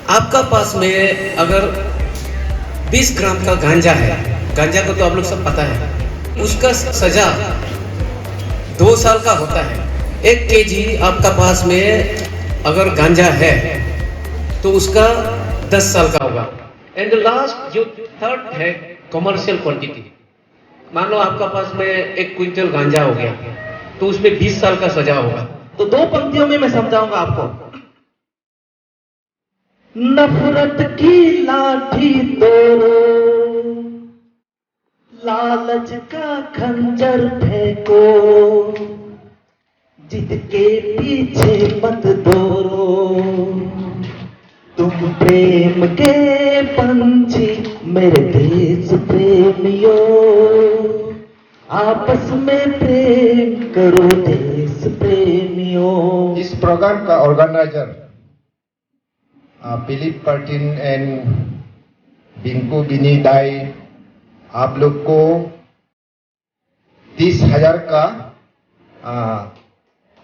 आपका पास में अगर 20 ग्राम का गांजा है, गांजा को तो आप लोग सब पता है, उसका सजा 2 साल का होता है। 1 केजी आपका पास में अगर गांजा है तो उसका 10 साल का होगा। एंड लास्ट जो थर्ड है कमर्शियल क्वांटिटी, मान लो आपका पास में 1 क्विंटल गांजा हो गया तो उसमें 20 साल का सजा होगा। तो 2 पंक्तियों में मैं समझाऊंगा आपको। नफरत की लाठी तोड़ो, लालच का खंजर फेंको, जिद के पीछे मत दौड़ो, तुम प्रेम के पंछी मेरे देश प्रेमियों, आपस में प्रेम करो देश प्रेमियों। इस प्रोग्राम का ऑर्गेनाइजर फिलिप पर्टिन एंड बिंकू बिनी दाई, आप लोग को 30,000 का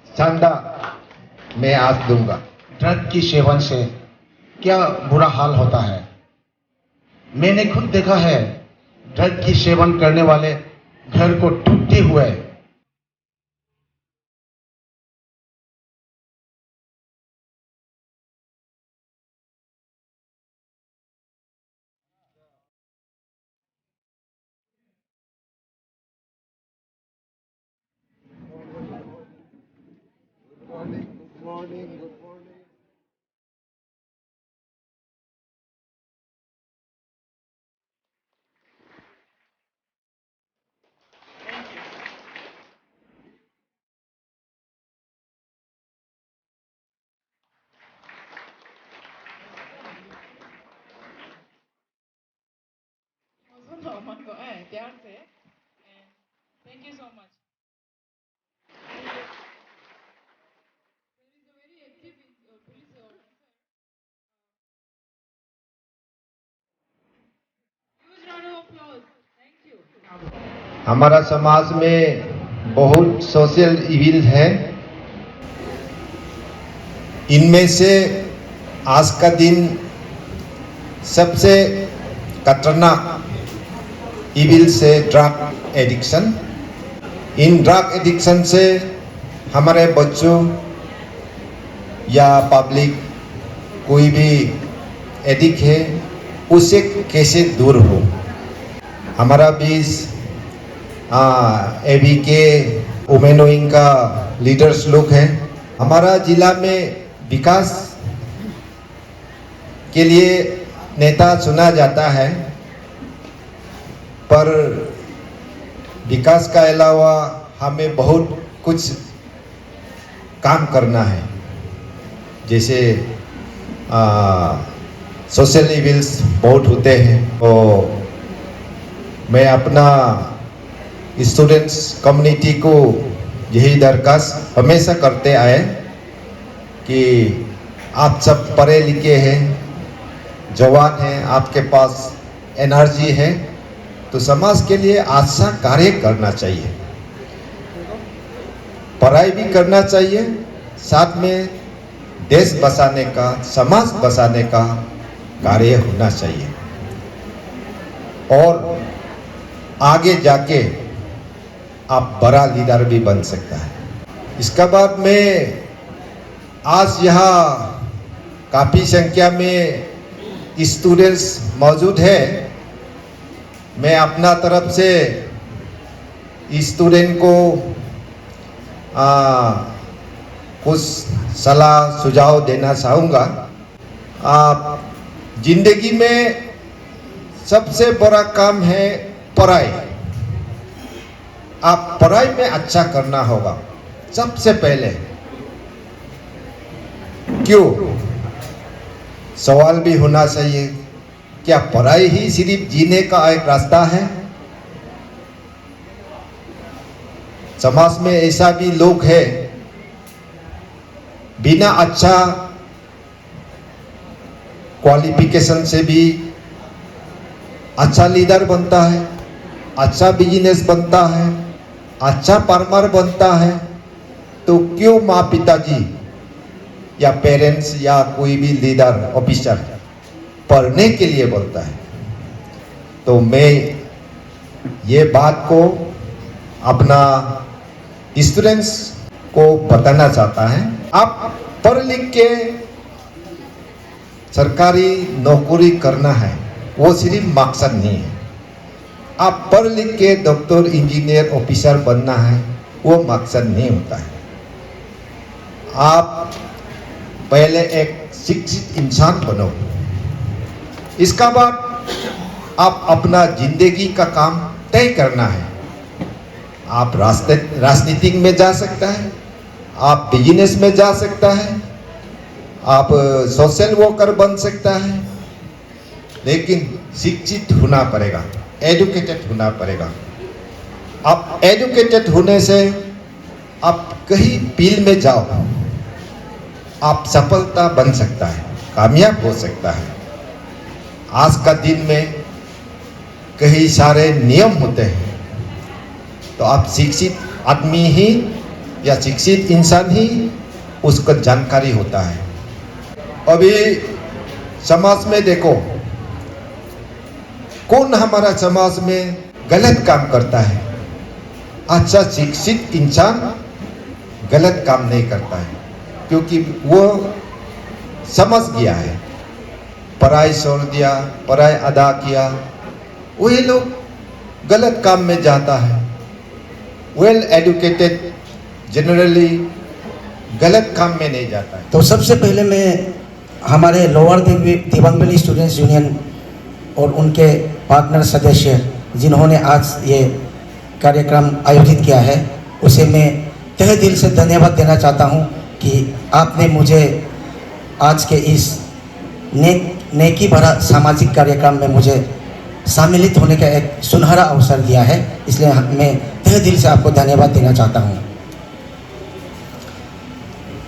चंदा मैं आज दूंगा। ड्रग की सेवन से क्या बुरा हाल होता है। मैंने खुद देखा है ड्रग की सेवन करने वाले घर को टूटते हुए। प्यार से थैंक यू सो मच। हमारा समाज में बहुत सोशल इविल है। इनमें से आज का दिन सबसे खतरनाक इविल से ड्रग एडिक्शन। इन ड्रग एडिक्शन से हमारे बच्चों या पब्लिक कोई भी एडिक्ट है उससे कैसे दूर हो। हमारा 20 एबी के वुमेन विंग का लीडर्स लोग हैं। हमारा जिला में विकास के लिए नेता चुना जाता है, पर विकास का अलावा हमें बहुत कुछ काम करना है। जैसे सोशल इविल्स बहुत होते हैं, तो मैं अपना स्टूडेंट्स कम्युनिटी को यही दरखास्त हमेशा करते आए कि आप सब पढ़े लिखे हैं, जवान हैं, आपके पास एनर्जी है, तो समाज के लिए अच्छा कार्य करना चाहिए, पढ़ाई भी करना चाहिए, साथ में देश बसाने का, समाज बसाने का कार्य होना चाहिए और आगे जाके आप बड़ा लीडर भी बन सकता है। इसके बाद में आज यहाँ काफ़ी संख्या में स्टूडेंट्स मौजूद है। मैं अपना तरफ से स्टूडेंट को कुछ सलाह सुझाव देना चाहूँगा। जिंदगी में सबसे बड़ा काम है पढ़ाई। आप पढ़ाई में अच्छा करना होगा सबसे पहले। क्यों? सवाल भी होना चाहिए, क्या पढ़ाई ही सिर्फ जीने का एक रास्ता है? समाज में ऐसा भी लोग हैं बिना अच्छा क्वालिफिकेशन से भी अच्छा लीडर बनता है, अच्छा बिजनेस बनता है, अच्छा फार्मर बनता है। तो क्यों माँ पिताजी या पेरेंट्स या कोई भी लीडर ऑफिसर पढ़ने के लिए बोलता है, तो मैं ये बात को अपना स्टूडेंट्स को बताना चाहता है। आप पढ़ लिख के सरकारी नौकरी करना है वो सिर्फ मकसद नहीं है। आप पढ़ लिख के डॉक्टर, इंजीनियर, ऑफिसर बनना है वो मकसद नहीं होता है। आप पहले एक शिक्षित इंसान बनो, इसका बाद आप अपना जिंदगी का काम तय करना है। आप राजनीति में जा सकता है, आप बिजनेस में जा सकता है, आप सोशल वर्कर बन सकता है, लेकिन शिक्षित होना पड़ेगा, एजुकेटेड होना पड़ेगा। आप एजुकेटेड होने से आप कहीं फील्ड में जाओ, आप सफलता बन सकता है, कामयाब हो सकता है। आज का दिन में कई सारे नियम होते हैं, तो आप शिक्षित आदमी ही या शिक्षित इंसान ही उसको जानकारी होता है। अभी समाज में देखो, कौन हमारा समाज में गलत काम करता है? अच्छा शिक्षित इंसान गलत काम नहीं करता है, क्योंकि वो समझ गया है, पढ़ाई छोड़ दिया, पढ़ाई अदा किया, वही लोग गलत काम में जाता है। वेल एजुकेटेड जनरली गलत काम में नहीं जाता है। तो सबसे पहले मैं हमारे lower Dibang valley students union और उनके पार्टनर सदस्य जिन्होंने आज ये कार्यक्रम आयोजित किया है, उसे मैं तहे दिल से धन्यवाद देना चाहता हूँ कि आपने मुझे आज के इस नेकी भरा सामाजिक कार्यक्रम में मुझे सम्मिलित होने का एक सुनहरा अवसर दिया है। इसलिए मैं तहे दिल से आपको धन्यवाद देना चाहता हूँ।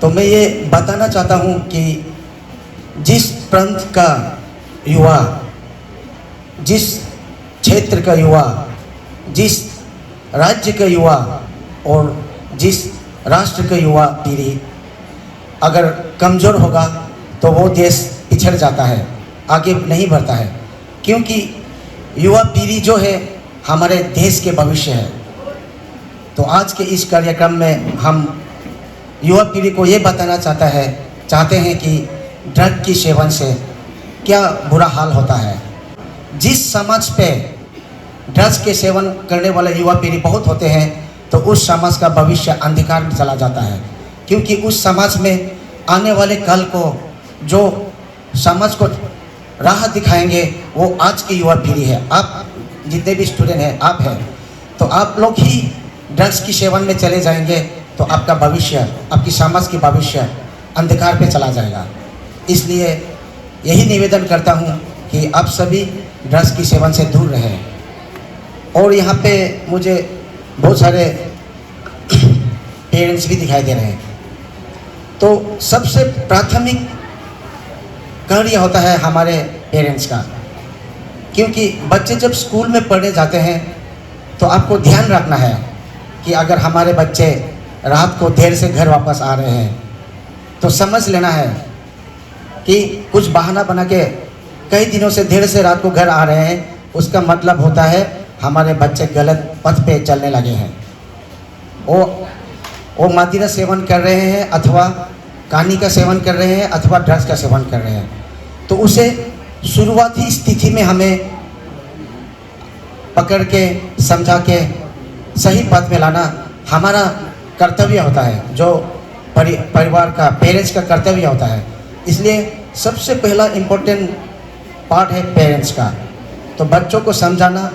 तो मैं ये बताना चाहता हूँ कि जिस प्रांत का युवा, जिस क्षेत्र का युवा, जिस राज्य का युवा और जिस राष्ट्र का युवा पीढ़ी अगर कमज़ोर होगा तो वो देश पिछड़ जाता है, आगे नहीं बढ़ता है। क्योंकि युवा पीढ़ी जो है हमारे देश के भविष्य है। तो आज के इस कार्यक्रम में हम युवा पीढ़ी को ये बताना चाहते हैं कि ड्रग की सेवन से क्या बुरा हाल होता है। जिस समाज पे ड्रग्स के सेवन करने वाले युवा पीढ़ी बहुत होते हैं तो उस समाज का भविष्य अंधकार में चला जाता है। क्योंकि उस समाज में आने वाले कल को जो समाज को राह दिखाएंगे वो आज की युवा पीढ़ी है। आप जितने भी स्टूडेंट हैं, आप हैं, तो आप लोग ही ड्रग्स की सेवन में चले जाएंगे तो आपका भविष्य, आपकी समाज की भविष्य अंधकार पे चला जाएगा। इसलिए यही निवेदन करता हूँ कि आप सभी ड्रग्स की सेवन से दूर रहें। और यहाँ पे मुझे बहुत सारे पेरेंट्स भी दिखाई दे रहे हैं। तो सबसे प्राथमिक कार्य होता है हमारे पेरेंट्स का, क्योंकि बच्चे जब स्कूल में पढ़ने जाते हैं तो आपको ध्यान रखना है कि अगर हमारे बच्चे रात को देर से घर वापस आ रहे हैं तो समझ लेना है कि कुछ बहाना बना के कई दिनों से देर से रात को घर आ रहे हैं, उसका मतलब होता है हमारे बच्चे गलत पथ पे चलने लगे हैं। वो मदिरा सेवन कर रहे हैं अथवा कहानी का सेवन कर रहे हैं अथवा ड्रग्स का सेवन कर रहे हैं। तो उसे शुरुआती स्थिति में हमें पकड़ के समझा के सही पथ में लाना हमारा कर्तव्य होता है, जो परिवार का, पेरेंट्स का कर्तव्य होता है। इसलिए सबसे पहला इम्पोर्टेंट पार्ट है पेरेंट्स का। तो बच्चों को समझाना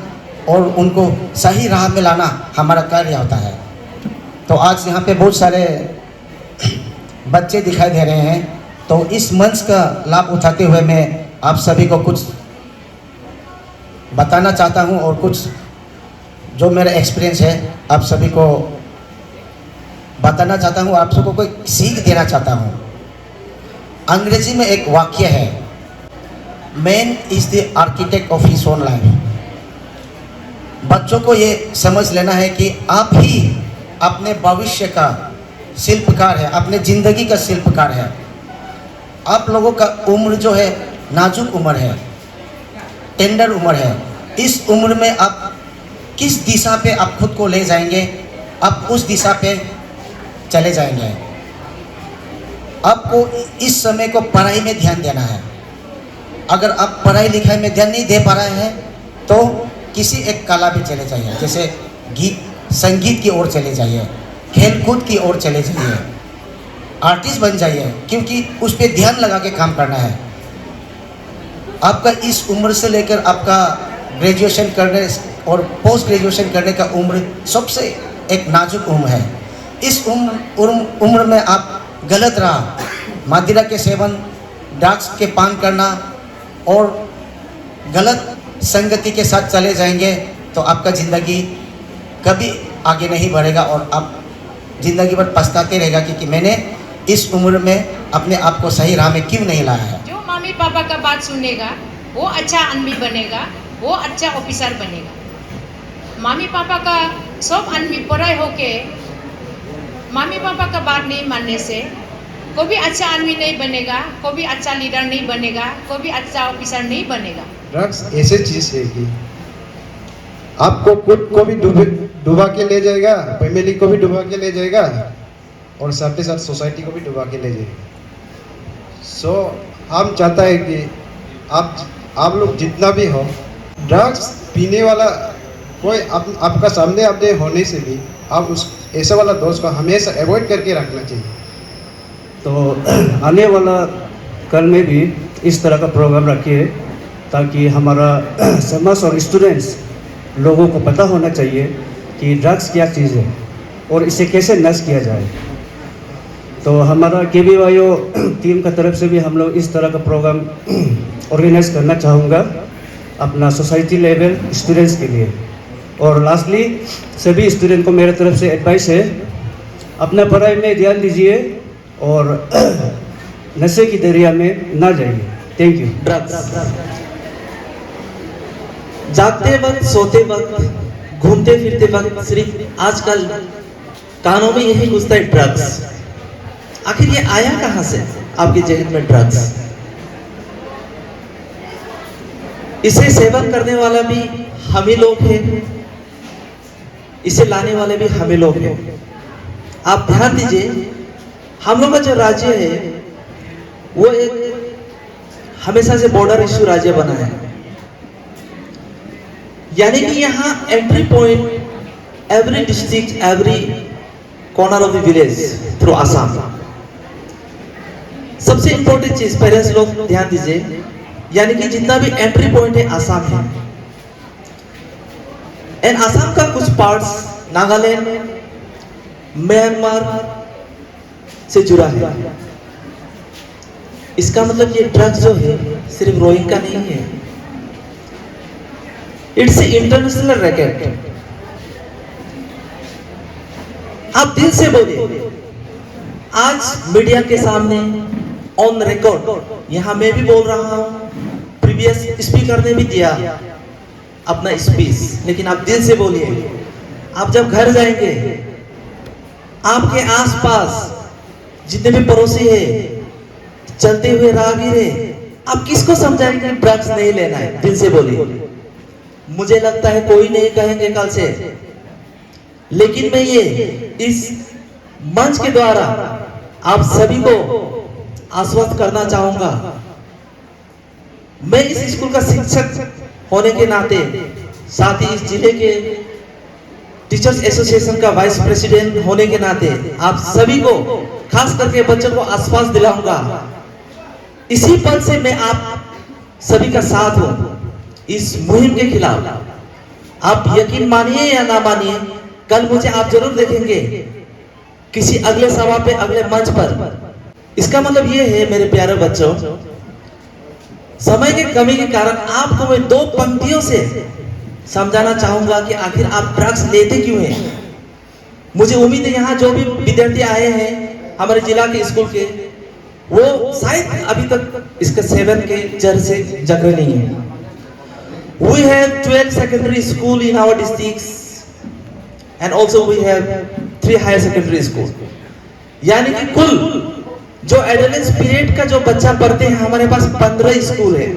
और उनको सही राह में लाना हमारा कार्य होता है। तो आज यहाँ पे बहुत सारे बच्चे दिखाई दे रहे हैं, तो इस मंच का लाभ उठाते हुए मैं आप सभी को कुछ बताना चाहता हूँ और कुछ जो मेरा एक्सपीरियंस है आप सभी को बताना चाहता हूँ, आप सबको कोई सीख देना चाहता हूँ। अंग्रेजी में एक वाक्य है, man is the architect of his own life. बच्चों को ये समझ लेना है कि आप ही अपने भविष्य का शिल्पकार है, अपने ज़िंदगी का शिल्पकार है। आप लोगों का उम्र जो है नाजुक उम्र है, टेंडर उम्र है। इस उम्र में आप किस दिशा पे आप खुद को ले जाएंगे, आप उस दिशा पे चले जाएंगे। आपको इस समय को पढ़ाई में ध्यान देना है। अगर आप पढ़ाई लिखाई में ध्यान नहीं दे पा रहे हैं तो किसी एक कला पे चले जाइए, जैसे गीत संगीत की ओर चले जाइए, खेल कूद की ओर चले जाइए, आर्टिस्ट बन जाइए, क्योंकि उस पर ध्यान लगा के काम करना है। आपका इस उम्र से लेकर आपका ग्रेजुएशन करने और पोस्ट ग्रेजुएशन करने का उम्र सबसे एक नाजुक उम्र है। इस उम्र में आप गलत राह, मदिरा के सेवन, ड्रग्स के पान करना और गलत संगति के साथ चले जाएंगे तो आपका ज़िंदगी कभी आगे नहीं बढ़ेगा और आप ज़िंदगी भर पछताते रहेगा कि मैंने इस उम्र में अपने आप को सही राह में क्यों नहीं लाया है। जो मम्मी पापा का बात सुनेगा वो अच्छा आदमी बनेगा, वो अच्छा ऑफिसर बनेगा। मम्मी पापा का सब आदमी पढ़ाई होके मम्मी पापा का बात नहीं मानने से कोई भी अच्छा आदमी नहीं बनेगा, कोई भी अच्छा लीडर नहीं बनेगा, कोई भी अच्छा ऑफिसर नहीं बनेगा। ड्रग्स ऐसी चीज है कि आपको खुद को भी डुबा के ले जाएगा, फैमिली को भी डुबा के ले जाएगा और साथ ही साथ सोसाइटी को भी डुबा के ले जाएगा। सो हम चाहता है कि आप लोग जितना भी हो, ड्रग्स पीने वाला कोई आपका सामने अपने होने से भी आप उस ऐसा वाला दोस्त को हमेशा अवॉइड करके रखना चाहिए। तो आने वाला कल में भी इस तरह का प्रोग्राम रखिए ताकि हमारा समाज और स्टूडेंट्स लोगों को पता होना चाहिए कि ड्रग्स क्या चीज़ है और इसे कैसे नष्ट किया जाए। तो हमारा KBYO टीम का तरफ से भी हम लोग इस तरह का प्रोग्राम ऑर्गेनाइज करना चाहूँगा अपना सोसाइटी लेवल स्टूडेंट्स के लिए। और लास्टली सभी स्टूडेंट को मेरे तरफ से एडवाइस है, अपना पढ़ाई में ध्यान दीजिए और नशे की दरिया में ना जाइए। Thank you. ड्रग्स जागते वक्त, सोते वक्त, घूमते फिरते वक्त सिर्फ आजकल कानों में यही घुसता है ड्रग्स। आखिर ये आया कहां से आपके जहन में ड्रग्स? इसे सेवन करने वाला भी हम ही लोग हैं, इसे लाने वाले भी हम ही लोग हैं। आप ध्यान दीजिए, हम लोग का जो राज्य है वो एक हमेशा से बॉर्डर इश्यू राज्य बना है, यानी कि यहाँ entry point every district, every corner of the village through Assam. सबसे इंपॉर्टेंट चीज पेरेंट्स लोग ध्यान दीजिए, यानी कि जितना भी एंट्री पॉइंट है आसाम है। एंड आसाम का कुछ पार्ट्स नागालैंड, म्यांमार से जुड़ा है। इसका मतलब ये ड्रग्स जो है सिर्फ रोहिंग का नहीं है, इट्स ए इंटरनेशनल रैकेट। आप दिल से बोलिए, आज मीडिया के सामने ऑन रिकॉर्ड यहां मैं भी बोल रहा हूं, प्रीवियस स्पीकर ने भी दिया अपना स्पीच, लेकिन आप दिल से बोलिए। आप जब घर जाएंगे, आपके आसपास जितने भी पड़ोसी है, चलते हुए राहगीर है, आप किसको समझाएंगे ड्रग्स नहीं लेना है? दिल से बोलिए। मुझे लगता है कोई नहीं कहेंगे कल से, लेकिन मैं ये इस मंच के द्वारा आप सभी को आश्वस्त करना चाहूंगा। मैं इस स्कूल का शिक्षक होने के नाते, साथ ही इस जिले के टीचर्स एसोसिएशन का वाइस प्रेसिडेंट होने के नाते आप सभी को, खास करके बच्चों को आश्वास दिलाऊंगा। इसी पल से मैं आप सभी का साथ हूं इस मुहिम के खिलाफ। आप यकीन मानिए या ना मानिए, कल मुझे आप जरूर देखेंगे किसी अगले सभा पे, अगले मंच पर। इसका मतलब ये है मेरे प्यारे बच्चों, समय की कमी के कारण आपको मैं 2 पंक्तियों से समझाना चाहूंगा कि आखिर आप ड्रग्स लेते क्यों हैं। मुझे उम्मीद है यहाँ जो भी विद्यार्थी आए हैं हमारे जिला के स्कूल के, वो शायद अभी तक इसके सेवन के जड़ से जगह नहीं है। We have 12 secondary school in our districts and also we have 3 higher secondary school. यानी कि कुल जो एडोलेंस पीरियड का जो बच्चा पढ़ते हैं, हमारे पास 15 स्कूल है।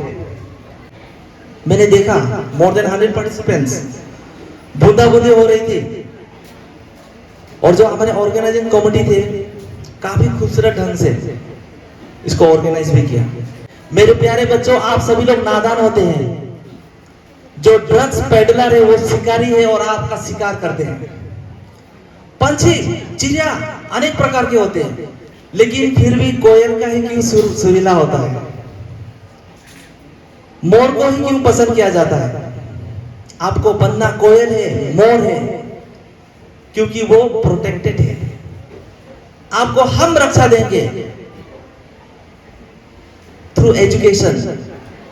मैंने देखा मोर देन 100 पार्टिसिपेंट्स, बूंदाबूंदी हो रही थी। और जो हमारे ऑर्गेनाइजिंग कमेटी थे, काफी खूबसूरत ढंग से इसको ऑर्गेनाइज भी किया। मेरे प्यारे बच्चों, आप सभी लोग नादान होते हैं। जो ड्रग्स पेडलर है वो शिकारी है और आपका शिकार करते हैं। पंछी, चिड़िया अनेक प्रकार के होते हैं, लेकिन फिर भी कोयल का ही क्यों सुरीला होता है? मोर को ही क्यों पसंद किया जाता है? आपको बनना कोयल है, मोर है, क्योंकि वो प्रोटेक्टेड है। आपको हम रक्षा देंगे थ्रू एजुकेशन।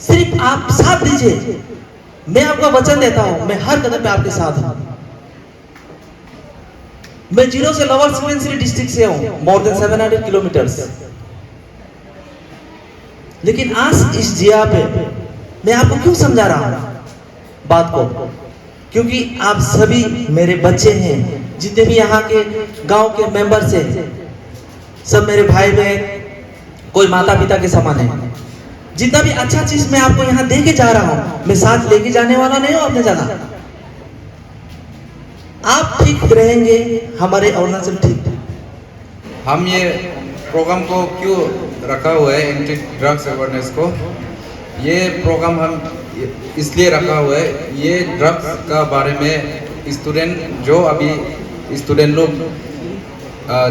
सिर्फ आप साथ दीजिए। मैं आपको वचन देता हूं, मैं हर कदम पे आपके साथ हूं। मैं जीरो से लोअर सुबनसिरी डिस्ट्रिक्ट से हूं, मोर देन 700 किलोमीटर्स। लेकिन आज इस जिया पे मैं आपको क्यों समझा रहा हूं बात को? क्योंकि आप सभी मेरे बच्चे हैं। जितने भी यहाँ के गांव के मेंबर्स हैं, सब मेरे भाई बहन, कोई माता पिता के समान है। जितना भी अच्छा चीज मैं आपको यहाँ दे के जा रहा हूं, मैं साथ लेके जाने वाला नहीं हूं अपने जगह। आप ठीक रहेंगे, हमारे अरुणाचल ठीक। हम ये प्रोग्राम को क्यों रखा हुआ है, एंटी ड्रग्स अवेयरनेस को? ये प्रोग्राम हम इसलिए रखा हुआ है, ये ड्रग्स का बारे में स्टूडेंट, जो अभी स्टूडेंट लोग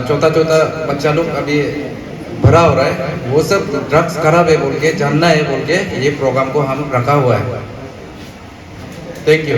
छोटा बच्चा लोग अभी भरा हो रहा है, वो सब ड्रग्स खराब है बोल के, जानना है बोल के ये प्रोग्राम को हम रखा हुआ है। Thank you.